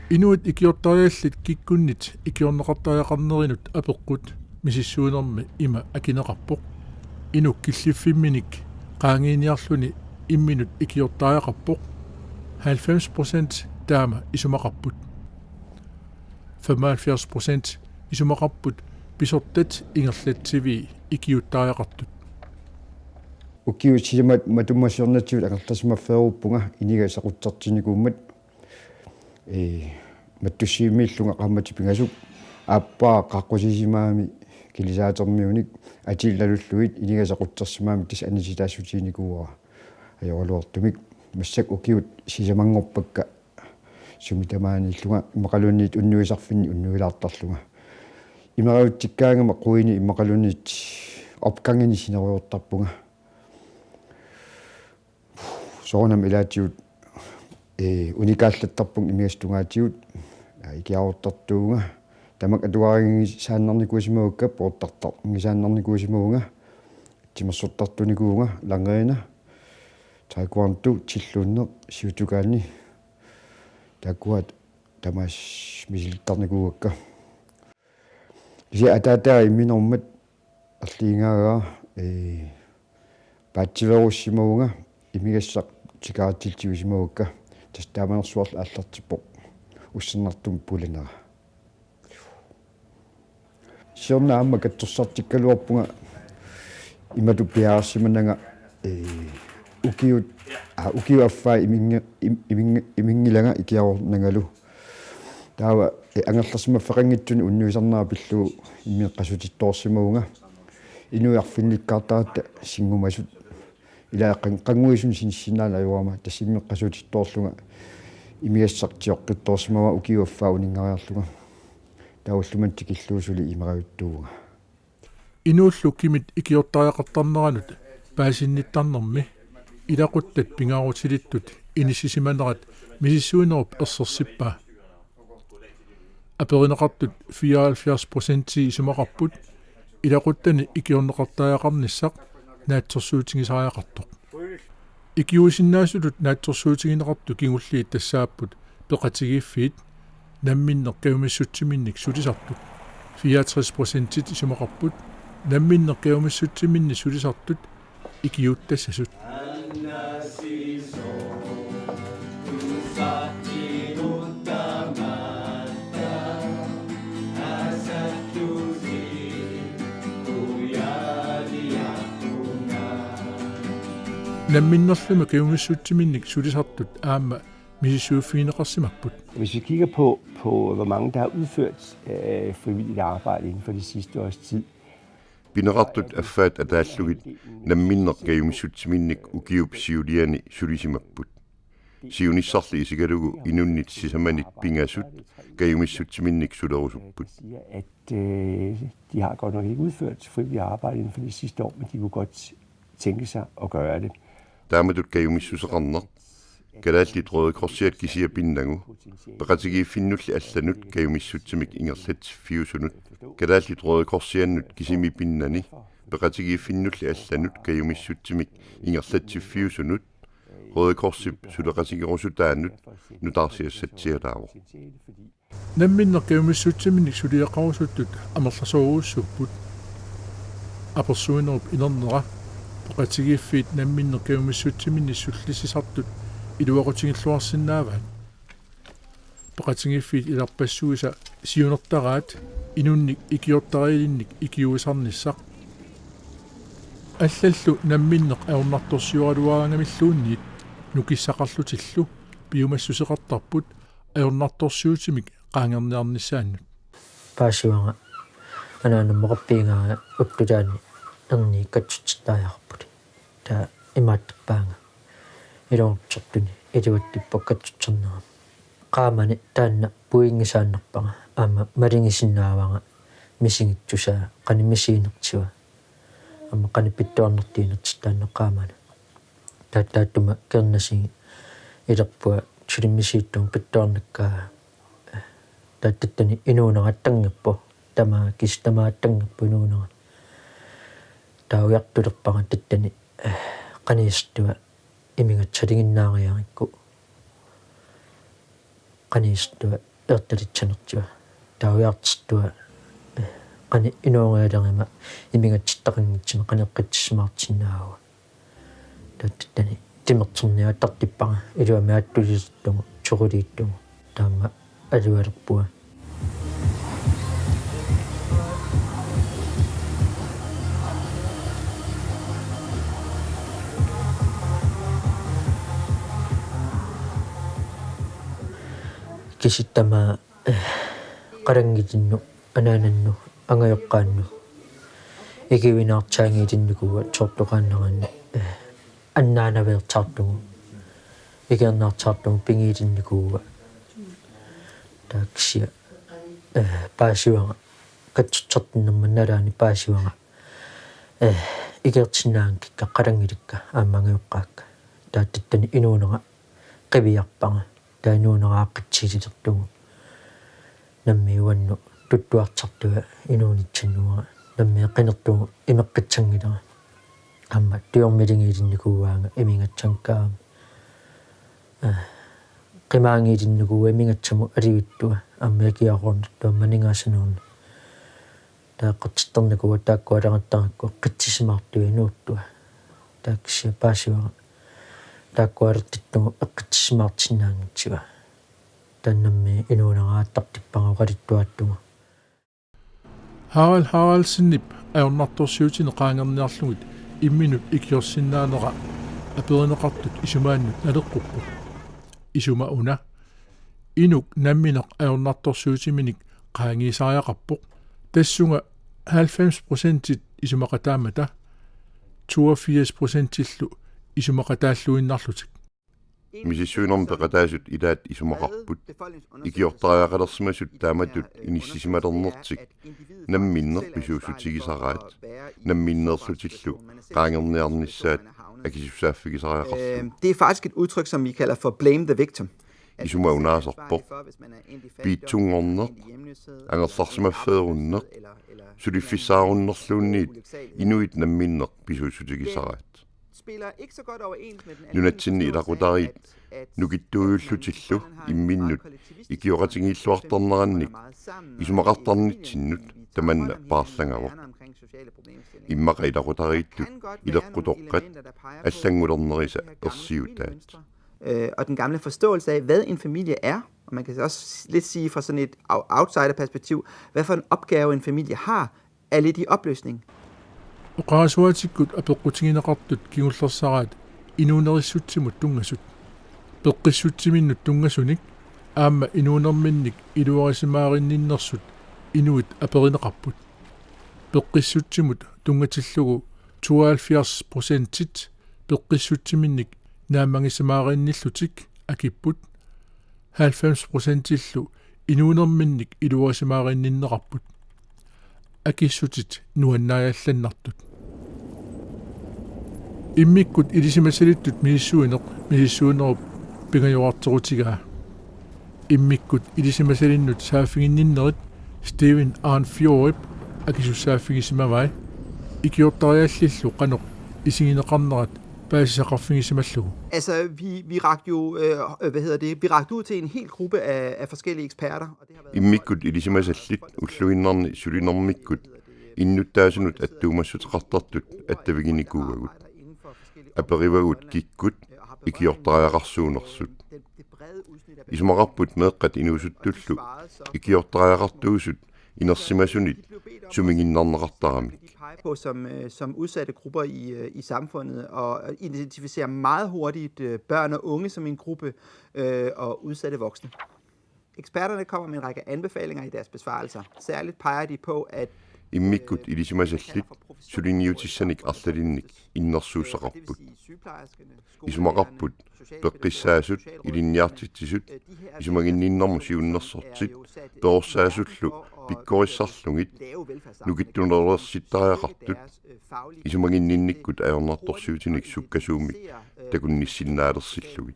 инуит икиортариаллит киккуннит икиорнеқартариақарнеринут апеққут мисиссуунерми има акинеқарпоқ инук киллиффимминик qaangiiniarluni imminut ikiortaaqarpoq 90% taama isumaqarput 75% isumaqarput pisortat ingerlatsivi ikiuttaaqartut ukiutsimat matummassiornatsiut angertasmafferuppunga inigasaquttartinikuummat mattussiimiillunga qammati pingasuk aappaa qaqqusisimaami kilisaatermiunik атилlalulluit иниgasaquttarsimaami тис аниситаассутиникууара аёралуортумик массак укиут сисамангорпакка сумитамаанииллунга имақалуунниит уннуисарфинни уннуилаартарлунга имераутиккаангама қуини имақалуунниит опкангини синеруйортарпунга соонам илаатиут уникааллаттарпун имигастунгаатиут икиаортартуунга тамак атуаринги сааннарникуисимаугка пооттартар ngисааннарникуисимауга тимассортартуникуунга лангеина таеквондо тиллууннер сиутугаани такуат тамас мисилтарникуугакка иси атаатаа имминормат арлиингаага бачелоруссимауга имигассақ тикаатилтивисимаугка тастааманерсуарла ааллартиппоқ уссернартум пуланера сиорнаамма катторсартиккалуарпунга имату пиаарсиманага укиу аффаа имингилага икиарорнангалу таава ангерлэрсимаффеқангитсуни уннуисарнаа пиллуу иммеққасутитторсимауга инуиарфинниккаартаата сингумасут илааққан қангуисун синсинаала аюама тассиммеққасутитторлунга имигассартиоққитторсимава укиу аффаа унингариарлунга тауллумантикиллуусули имеравиттууга инууллу кимит икиортариақартарнеранут паасинниттарнерми илақуттат пингаарутилиттут инисисиманерат мисиссуинеруп ерсерсиппаа аперинеқартут 74% исумақарпут илақуттани икиорнеқартариақарниссақ наатсерсуутингисариақартоқ икиусиннаасулут наатсерсуутингинеқарту кингуллиит тассааппут пеқатигииффиит намминнеққиумиссутсиминник сулисартут 64% исумақарпут намминнеққиумиссутсиминни сулисартут икиуттассасут намминнерлума қиумиссутсиминник сулисартут аама misisuufiineqarsimapпut. Hvis vi kigger på hvor mange der har udført frivilligt arbejde inden for de sidste års tid. Pineqartut affaat ataallugit namminneqqayumissutsimинник ukiupsiuliani sulisimapпut. Siunissarli isigalugu inunnit sisamanit pingasut qayumissutsimинник sulerusupput. At de har godt nok ikke udført frivilligt arbejde inden for de sidste år, men de kunne godt tænke sig at gøre det. Taamatut qayumissuseqarner Kadallit Røde Korsiat kisia pindangu. Peqatigi finnulli allanut kayumissutsimik ingerlat fiusunut. Kadallit Røde Korsiannut kisimi pinnani. Peqatigi finnulli allanut kayumissutsimik ingerlat fiusunut. Røde Korsip suleqatigirusutaannut nutarsiassatsialaavo. Namminner kayumissutsimik suliaqarusuttut amerlasoruussupput. Apersuinerup inernera. Peqatigiffiit namminner kayumissutsimini sullisisartut iluaqutiнгиллуарсинааваат пеқатингиффит иларпассуиса siunertaraat inunnik ikiortariilinnik ikiuisarnissaq аллаллу намминнеқ аернарторсиуалуаангамиллуунниит нукиссақарлутиллу пиумассусеқартарпут аернарторсиутимик qaangerniarnissaannut паасивага анаана моқарпиингаа уттулаани эрни катсутситааяарпут таа имааттаппаанга илоорчертуни илуаттиппа катсутсернера qaamani таанна пуингисааннарпага аама малингисиннаавага мисингитсусаа qani мисиинертиуа ама qani питтуарнертиинерти таанна qaamani тааттума кернасиги илерпуа чилиммисииттум питтуарнаккаа тааттани инуунераттангаппо тама кистамааттангаппу инуунера тауяртулерпага таттани qaниистуа имингатсалигиннаариарикку qaниистуа ерталитсанертиуа тауяртстуа qani инуунгаалерима имингатситтақангитсина qaneqqatsismaartinnaауа таттани тимертерниа тартиппага илуами ааттулисертугу чорулииттугу таама алуалерпуа киситтама qaranggitinnu anaanannu angajoqqaannu ikivinaartaangiitinnukuwa tortoqaanneranni annaanaveertaartugu ikernaartaartugu pingiitinnukuwa taaksia paasiwanga katsutsertinnerma nalaani paasiwanga ikertinnaangikka qalangilikka aammangajoqqaakka taatattani inuunera qiviarpanga taanuuneraaqqitsiililertugu nammi uannu tuttuartartuga inuunitsannuga nammi qinertugu imeqqitsangilera amma tiormilingiilinnukuwaanga imingatsankaama qimaangiilinnukuwa imingatsamu alivittuga amma ikiaqornertua maningaassanuunna taaqertitternukuwa taakkualangattarakku qitsisimaartuga inuuttua taaksia paasiwaga taakkualertittugu eqqitsisimaartinnaangitsiga tannammi inuuneraattartippangoqalittuattugu Harald aernartorsiutine qaangerniarlugit imminut ikiorsinnaanera aperineqartut isumaannut naleqquppu isuma una inuk nammineq aernartorsiutiminik qaangiisaajaqarpoq tassunga 90% isumaqataamata 82% isumaqataalluinnarlutik мисиссуинерм пеқатаасут илаат исумақарпут икиортариақалерсимасут тааматут иниссисималернертик намминнер писуусутигисараат намминнерлутиллу qaangerniarnissaat акисуссааффигисариақарсу. Det er faktisk et udtryk, som vi kalder for blame the victim. Isuma unaasarpoq piitsungorner angerlarsимаффееруннеq сулиффисааруннерлуунниит инуит намминнеq писуусутигисараат нунатсинни илақутариит нукиттуйуллутиллу имминнут икиоқатингииллуарторнеранник исумақартарнитсиннут таманна паарлангавоқ иммақа илақутарииттут илеққутоққат аллангулернериса ерсиутаат. Og den gamle forståelse af, hvad en familie er, og man kan også lidt sige fra sådan et outsider-perspektiv, hvad for en opgave en familie har, er lidt i opløsning. Uqaasuatikkut apeqqutigineqartut kigullersaraat inuunerissutsimut tungasut peqqissutiminnut tungasunik aamma inuunerminnik iluarisimaarinninnersut inuit aperineqarput peqqissutsimut tungatillugu 72% peqqissutiminik naammangisimaarinniillutik akipput 90% illu inuunerminnik iluarisimaarinninneqarput akissutit nuannaajallanartut immikkut ilisimasalittut misissuunerup pingajoarterutigaa immikkut ilisimasalinnut saafinginninnerit Steven Arnfjorip akissussaafigisimavai ikiortariallillu qanoq isingineqarnerat paasisaqarfigisimallугу. Altså vi rakte jo vi rakte ud til en hel gruppe af forskellige eksperter, og det har været immikkut ilisimasallit ulluinnerni sulinermikkut innuttaasunut attuumassutiqartartut attaviginikuugagut aperivagut kikkut ikiortariaqarsuunersut isumaqarput meeqqat inuusuttullu ikiortariaqartuusut inersimasunit suminginnarneqartaramik på som udsatte grupper i samfundet og identificerer meget hurtigt børn og unge som en gruppe og udsatte voksne. Eksperterne kommer med en række anbefalinger i deres besvarelser. Særligt peger de på, at immikkut ilisimasallit suliniutissanik arlalinnik innersuusaqarput isumaqarput peqqissaasut ilinniartitsisut isumaginninnermu siunnersortit peorsaasullu pikkorissarlungit nukittunerlersittariaqartut isumaginninnikkut ajornartorsiutinik sukkasuumik takunnissinnaalersillugit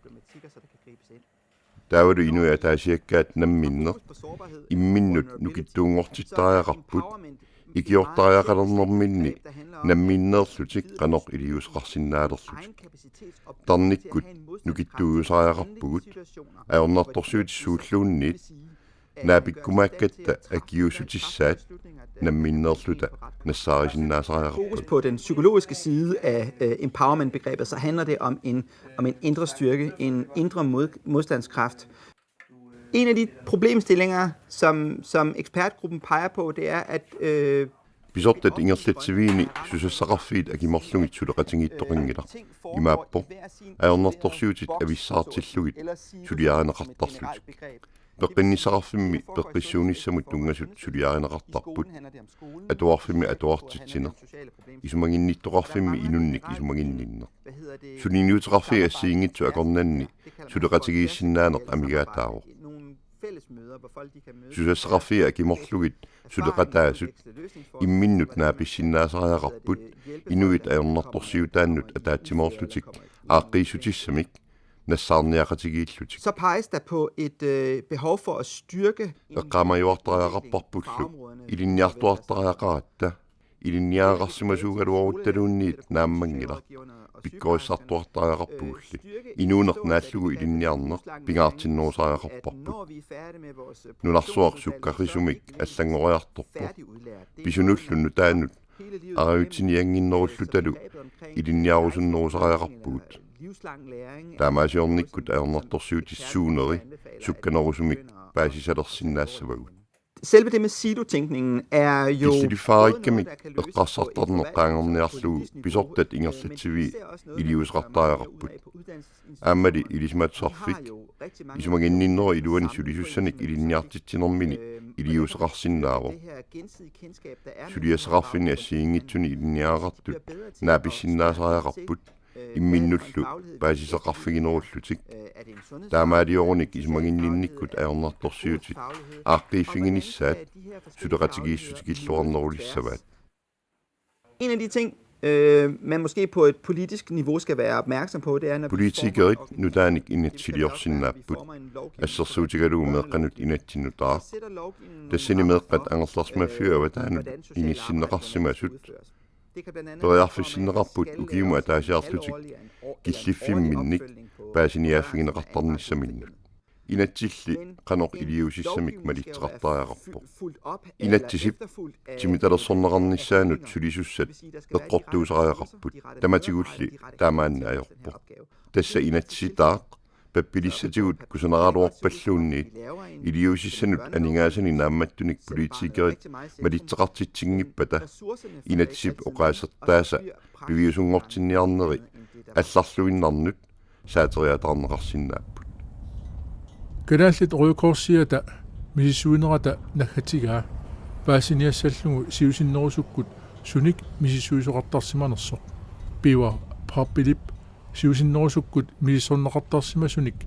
taavalu inuja taasiakkaat namminner imminnut nukittuungortittariaqarput ikiortariaqalernerminni namminneerlutik qanoq iliusqarsinnaalerlutik tarnikkut nukittuusariaqarpugut ajornartorsuutissuulluunniit naapikkumaakkatta akiusutissaat namminneerluta nassaarisиннаасариақарпут. Fokus på den psykologiske side af empowerment-begrebet, så handler det om en indre styrke, en indre modstandskraft. En af de problemstillinger, som ekspertgruppen peger på, det er, at Pisottet ingerlitsiviini susassaqarfiit akimorlungit suleqatingiittoqinngila imaappo ajornartorsiutit avissaartillugit suliarineqartarlutik peqqinnisaqarfimmi peqqissuunissamut tungasut suliarineqartarput atuarfimmi atuartitsiner isumanginnittoqarfimmi inunnik isumanginninner suliniuteqarfi assiingitsu akornanni suleqatigiissinaaneq amigaataaroq susassaqarfi akimorlugit suleqataasut imminnut naapissinnaasariaqarput inuit ajornartorsiutaannut ataatsimoorlutik aaqqiisutissamik nassarniaqatigiillutik. Så peges der på et behov for at styrke eqqamajuartariaqarparpullu ilinniartuartariaqaratta ilinniaaqarsimasuugaluoruttaluunniit naammangila pikkorissartuartariaqarpugulli inuunernaаллугу ilinniarneq pingaartinnuusariaqarparput nunarsuaq sukkaqisumik allangoriartorpu pisunullunnu taannut ariutinianginnerullutalu ilinniarusunnerusariaqarpugut taamaasiornikkut ajornartorsiutissuuneri sukkanerusumik paasisalersinnaassavagut. Selve det med silotænkningen er jo killilifaarikkamik eqqassartarneqqaangorniarlugu pisortat ingerlatsivi iliusqartariaqarput aammali ilisimatsarfik isumaginninneri iluani sulisussanik ilinniartitsinermini iliuseqarsinnaaroq suliassaqarfini assiingitsuni ilinniaaqartut naapissinnaasariaqarput imminnullu paasiseqarfiginerullutik taamaaliornik isumaginninnikkut ajornartorsiutit aaqqiiffiginissaat suleqatigiissutikilluarnerulissavaat. En af de ting, man måske på et politisk niveau skal være opmærksom på, det er, når politikerit nutaanik inatsiliorsinnaaput assersuutigalugu meeqqanut inatsinutaaq tassini meeqqat angerlarsmaffiuavataanut inissinneqarsimasut periarfissinneqarput ukiumu ataasiarlutik killiffiminnik paasiniaaffigineqartarnissaminnu inatsilli qanoq iliusissamik malitteqartariaqarpo inatsisip timitalersorneqarnissaanut sulisussat eqqortuusariaqarput tamatigulli taamaanna ajorpo tassa inatsitaaq pappilissatigut kusaneraluorpalluunniit iliusissanut aningaasani naammattunik politikerit malitteqartitsingippata inatsip oqaasertaasa piviusungortinniarneri алларлуиннарнут саатериатаарнеқарсиннааппут канааллит ориукорсиата мисисуинерата наггатигаа паасиниассаллугу сиусиннерусуккут суник мисисуисоқартарсиманерсоқ пива паппилип сиусиннерусуккут мисиссорнеқартарсимасуник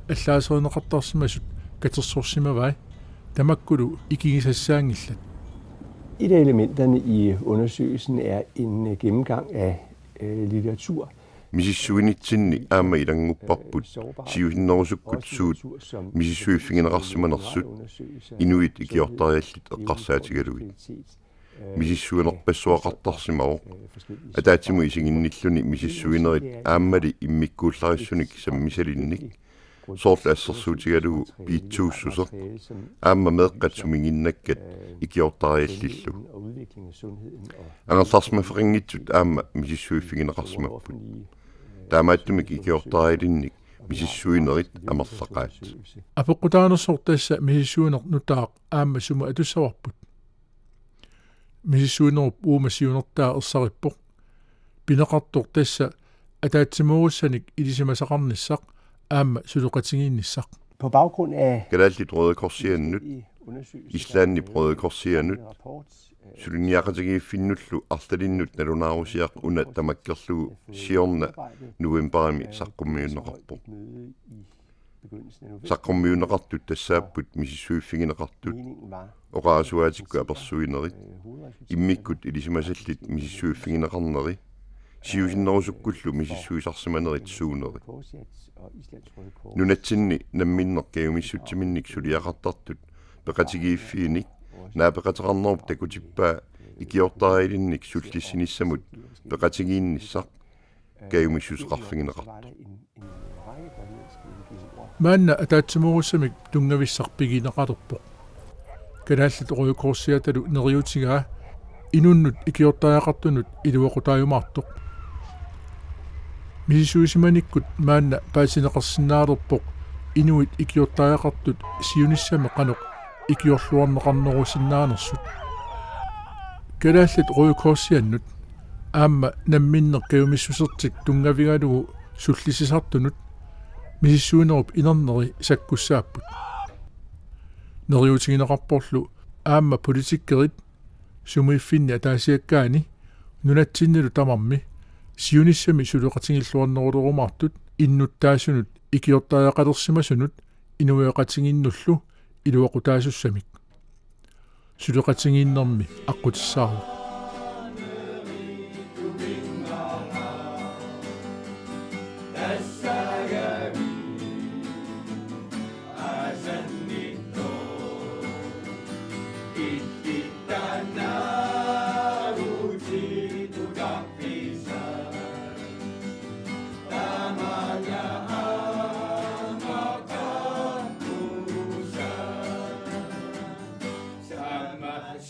аллаасернеқартарсимасут катерсорсимавай тамаккулу икигисассаангиллат. Et af elementerne i undersøgelsen er en gennemgang af litteratur. Misissuinitsinni aama ilangupparput siusinnerusukkut suut misissuiffigineqarsimanersut inuit ikiortariallit eqqarsaatigaluit misissuinerpassuaqartarsimaroq ataatimu isiginnilluni misissuinerit aammali immikkuullarissunik sammisalinnik soorla assersuutigalugu piitsuussuseq aamma meeqqat suminginnakkat ikiortariallillu angerlarsmaferinngittut aamma misissuiffigineqarsimapput таамааттумик икиортариилинник мисиссуинерит амерлақаат апеққутааnerсор тасса мисиссуинер нутаақ аама сума атуссаварпут мисиссуинеруп уумассиунертаа ерсариппоқ пинеқартор тасса атаатсимууруссаник илисимасақарниссақ аама сулеқатигиинниссақ På baggrund af калааллит Røde Korsiannut ислааннип Røde Korsiannut сулиниақатигииффиннуллу арталиннут налунаарусиақ уна тамаккерлугу сиорна новембарами саққуммиуннеқарпоқ саққуммиуннеқартут тассааппут мисиссуиффигинеқартут оқаасуаатикку аперсуинерит иммиккут илисимасаллит мисиссуиффигинеқарнери сиусиннерусуккуллу мисиссуисарсиманерит суунери нунатсинни намминнер каюмиссутсиминник сулиақартартут пеқатигииффииник наапеқатерарнеруп такутиппаа икиортариилинник суллиссиниссамут пеқатигиинниссақ каюмиссусеқарфигинеқарту маанна атаатсимууруссамик тунгависсарпигинеқалерпоқ калааллит Røde Korsiatалу нериутигаа инуннут икиортаақартунут илуақутаажумаартоқ мисисуисиманиккут маанна паасинеқарсинаалерпоқ инуит икиортаақартут сиуниссами қанеқ икиорлуарнеқарнерусиннаанерсут калааллит Røde Korsiannut аама намминнер каюмиссусертик тунгавигалугу суллисисартунут мисиссуинеруп инернери саккуссааппут нериутигинеқарпорлу аама политиккерит сумуиффинни атаасиаккаани нунатсиннилу тамарми сиуниссами сулеқатигиллуарнерулерумаартут иннуттаасунут икиортаақалерсимасунут инуеқатигиннуллу илуақутаасуссамик сулеқатигииннэрми аққутиссаару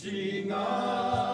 Singa